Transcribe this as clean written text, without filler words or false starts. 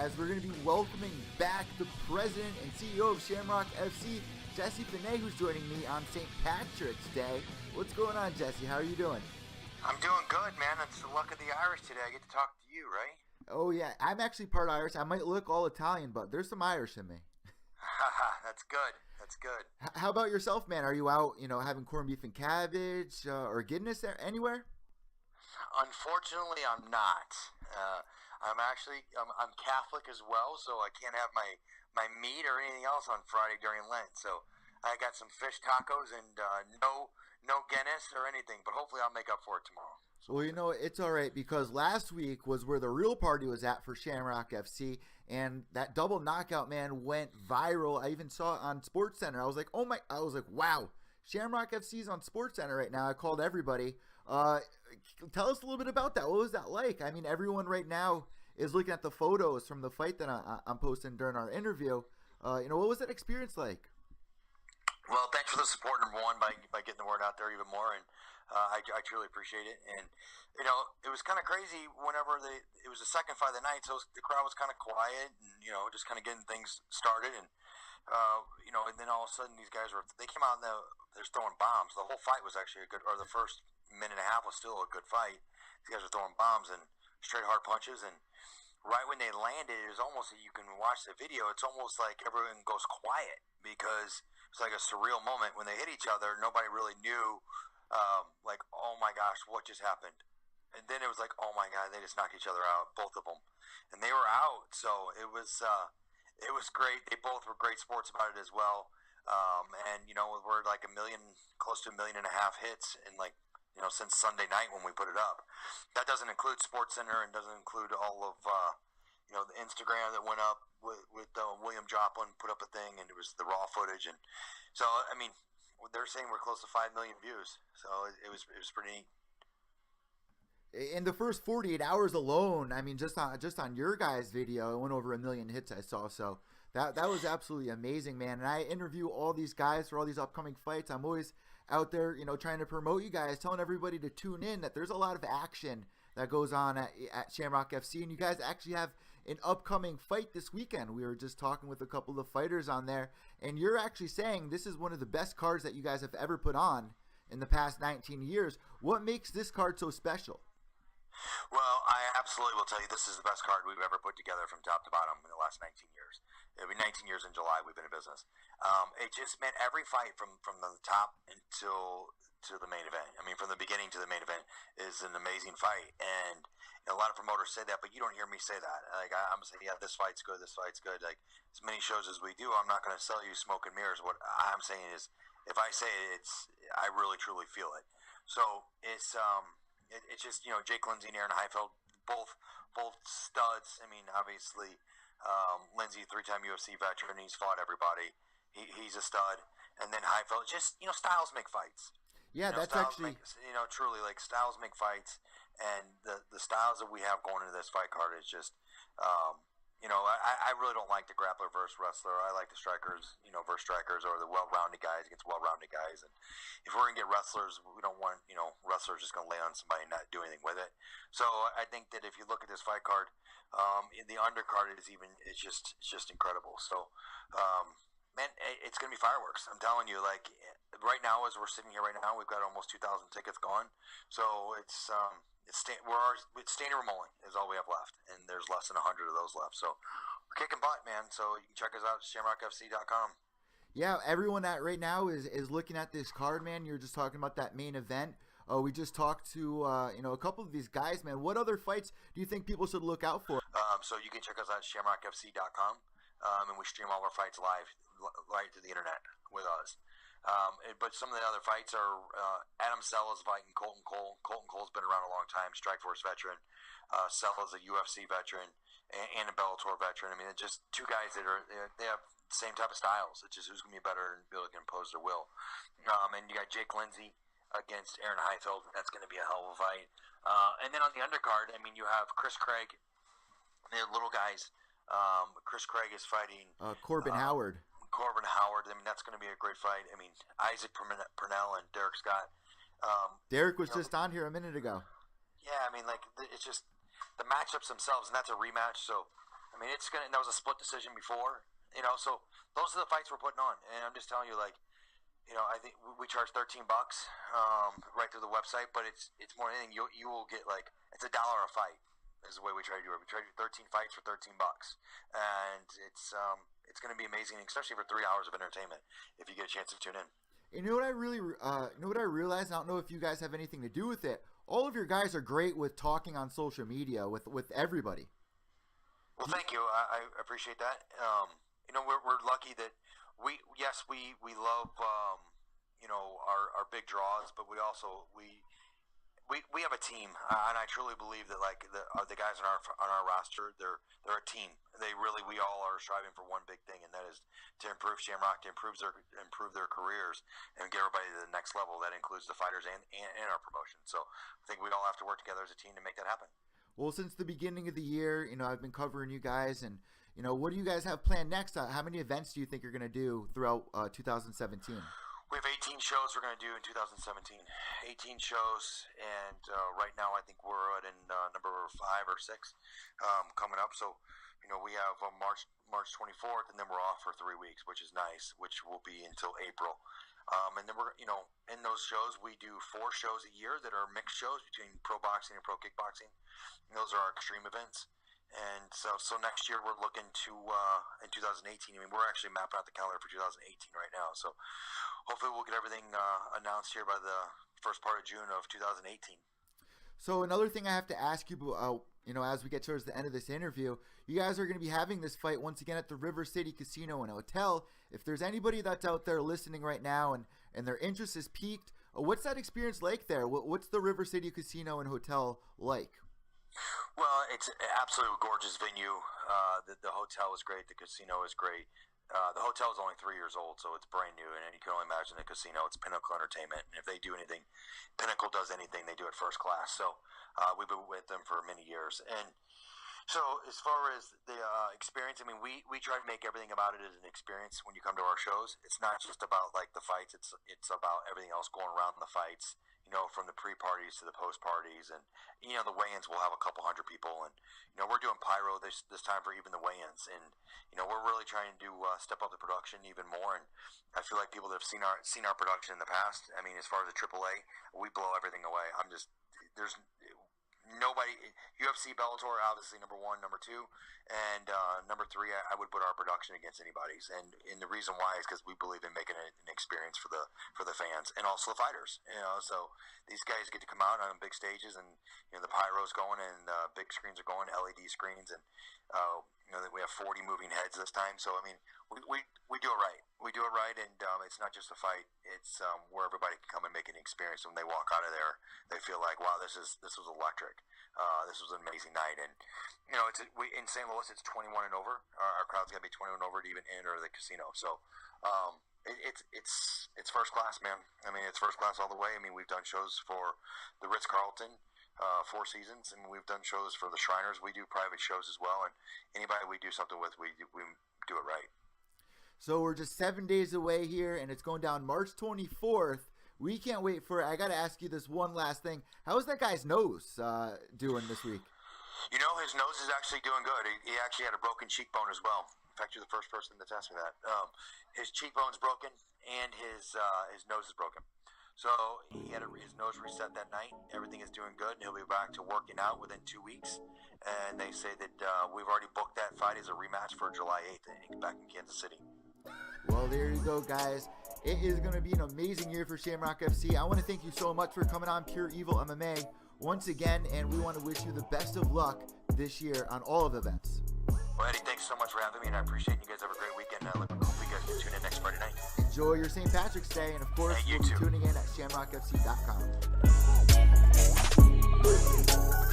as we're going to be welcoming back the president and CEO of Shamrock FC, Finney, who's joining me on St. Patrick's Day. What's going on, Jesse? How are you doing? I'm doing good, man. It's the luck of the Irish today. I get to talk to you, right? Oh, yeah. I'm actually part Irish. I might look all Italian, but there's some Irish in me. That's good. That's good. How about yourself, man? Are you out, having corned beef and cabbage or Guinness anywhere? Unfortunately, I'm not. I'm Catholic as well, so I can't have my meat or anything else on Friday during Lent. So I got some fish tacos and no Guinness or anything, but hopefully I'll make up for it tomorrow. Well, it's all right, because last week was where the real party was at for Shamrock FC, and that double knockout, man, went viral. I even saw it on Sport Center. I was like, wow, Shamrock FC's on Sport Center right now. I called everybody. Tell us a little bit about that. What was that like? I mean, everyone right now is looking at the photos from the fight that I'm posting during our interview. What was that experience like? Well, thanks for the support, number one, by getting the word out there even more, and I truly appreciate it. And it was kind of crazy whenever it was the second fight of the night, so the crowd was kind of quiet and just kind of getting things started, and and then all of a sudden these guys they came out and they're throwing bombs. The whole fight was actually the first minute and a half was still a good fight. These guys were throwing bombs and straight hard punches, and right when they landed, it was almost, you can watch the video, it's almost like everyone goes quiet, because it's like a surreal moment when they hit each other. Nobody really knew, oh my gosh, what just happened? And then it was like, oh my God, they just knocked each other out, both of them, and they were out. So it was great. They both were great sports about it as well. And we're like close to 1.5 million hits in since Sunday night when we put it up. That doesn't include Sports Center and doesn't include all of the Instagram that went up with William Joplin put up a thing, and it was the raw footage. And so I mean, they're saying we're close to 5 million views. So it was pretty neat. In the first 48 hours alone, I mean, just on your guys' video, it went over 1 million hits, I saw. So that was absolutely amazing, man. And I interview all these guys for all these upcoming fights. I'm always out there, trying to promote you guys, telling everybody to tune in, that there's a lot of action that goes on at Shamrock FC. And you guys actually have an upcoming fight this weekend. We were just talking with a couple of the fighters on there, and you're actually saying this is one of the best cards that you guys have ever put on in the past 19 years. What makes this card so special? Well, I absolutely will tell you this is the best card we've ever put together from top to bottom in the last 19 years. It'll be 19 years in July we've been in business. It just meant every fight from the top until to the main event. I mean, from the beginning to the main event is an amazing fight. And a lot of promoters say that, but you don't hear me say that. Like, I'm saying, yeah, this fight's good, this fight's good. Like, as many shows as we do, I'm not going to sell you smoke and mirrors. What I'm saying is, if I say it, I really, truly feel it. So it's just, Jake Lindsay and Aaron Heifeld, both studs. I mean, obviously, Lindsay, 3-time UFC veteran, he's fought everybody. He's a stud. And then Heifeld, just, styles make fights. Yeah, that's actually... truly, like, styles make fights. And the styles that we have going into this fight card is just, I really don't like the grappler versus wrestler. I like the strikers, versus strikers, or the well-rounded guys against well-rounded guys. And if we're going to get wrestlers, we don't want, wrestlers just going to lay on somebody and not do anything with it. So I think that if you look at this fight card, the undercard it's just incredible. So, man, it's going to be fireworks. I'm telling you, like, right now, as we're sitting here right now, we've got almost 2,000 tickets gone. So it's standing room only is all we have left, and there's less than 100 of those left. So we're kicking butt, man. So you can check us out at shamrockfc.com. Yeah, everyone that right now is looking at this card, man. You're just talking about that main event. We just talked to a couple of these guys, man. What other fights do you think people should look out for? So you can check us out at shamrockfc.com, and we stream all our fights live right to the internet with us. But some of the other fights are Adam Sella's fighting Colton Cole. Colton Cole's been around a long time, Strikeforce veteran. Sella's a UFC veteran and a Bellator veteran. I mean, it's just two guys that they have the same type of styles. It's just who's going to be better and be able to impose their will. And you got Jake Lindsay against Aaron Heifeld. That's going to be a hell of a fight. And then on the undercard, I mean, you have Chris Craig. The little guys. Chris Craig is fighting Corbin Howard. I mean, that's going to be a great fight. I mean, Isaac Purnell and Derek Scott. Derek was just on here a minute ago. Yeah, I mean, like, it's just the matchups themselves, and that's a rematch. So, I mean, that was a split decision before, so those are the fights we're putting on. And I'm just telling you, like, I think we charge $13 right through the website, but it's more than anything. You will get, like, it's $1 a fight is the way we try to do it. We try to do 13 fights for $13, and it's going to be amazing, especially for 3 hours of entertainment if you get a chance to tune in. You know what I really, what I realized? I don't know if you guys have anything to do with it. All of your guys are great with talking on social media with everybody. Well, thank you. I appreciate that. We're lucky that we love our big draws, but we also we have a team, and I truly believe that, like, the guys on our roster, they're a team. We all are striving for one big thing, and that is to improve Shamrock, to improve their careers, and get everybody to the next level. That includes the fighters and our promotion. So I think we all have to work together as a team to make that happen. Well, since the beginning of the year, I've been covering you guys, and what do you guys have planned next? How many events do you think you're going to do throughout 2017? We have 18 shows we're going to do in 2017. 18 shows, and right now I think we're at number 5 or 6 coming up. So, we have March 24th, and then we're off for 3 weeks, which is nice, which will be until April. And then we're, in those shows, we do 4 shows a year that are mixed shows between pro boxing and pro kickboxing. And those are our extreme events. And so next year we're looking to, in 2018, we're actually mapping out the calendar for 2018 right now. So hopefully we'll get everything announced here by the first part of June of 2018. So another thing I have to ask you, as we get towards the end of this interview, you guys are going to be having this fight once again at the River City Casino and Hotel. If there's anybody that's out there listening right now and their interest is piqued, what's that experience like there? What's the River City Casino and Hotel like? Well, it's an absolutely gorgeous venue. The hotel is great. The casino is great. The hotel is only 3 years old, so it's brand new. And you can only imagine the casino. It's Pinnacle Entertainment. And if they do anything, Pinnacle does anything, they do it first class. So we've been with them for many years. And so as far as the experience, we try to make everything about it as an experience when you come to our shows. It's not just about, like, the fights. It's about everything else going around the fights. From the pre-parties to the post-parties, and the weigh-ins will have a couple hundred people, and we're doing pyro this time for even the weigh-ins, and we're really trying to step up the production even more. And I feel like people that have seen our production in the past, as far as the AAA, we blow everything away. There's nobody. UFC, Bellator, obviously number 1, number 2, and number 3. I would put our production against anybody's, and the reason why is because we believe in making it an experience for the fans and also the fighters. So these guys get to come out on big stages, and the pyro's going, and big screens are going, LED screens, and we have 40 moving heads this time. So we do it right. We do it right, and it's not just a fight. It's where everybody can come and make an experience. When they walk out of there, they feel like, wow, this was electric. This was an amazing night. And in St. Louis, it's 21 and over. Our crowd's got to be 21 and over to even enter the casino. So it's first class, man. It's first class all the way. We've done shows for the Ritz-Carlton 4 seasons, and we've done shows for the Shriners. We do private shows as well, and anybody we do something with, we do it right. So we're just 7 days away here, and it's going down March 24th. We can't wait for it. I got to ask you this one last thing. How's that guy's nose doing this week? His nose is actually doing good. He actually had a broken cheekbone as well. In fact, you're the first person that's asked me that. His cheekbone's broken, and his nose is broken. So he had his nose reset that night. Everything is doing good, and he'll be back to working out within 2 weeks. And they say that we've already booked that fight as a rematch for July 8th back in Kansas City. Well, there you go, guys. It is going to be an amazing year for Shamrock FC. I want to thank you so much for coming on Pure Evil MMA once again, and we want to wish you the best of luck this year on all of the events. Well, Eddie, thanks so much for having me, and I appreciate you guys. Have a great weekend. I hope you guys can tune in next Friday night. Enjoy your St. Patrick's Day, and of course, we'll be tuning in at shamrockfc.com.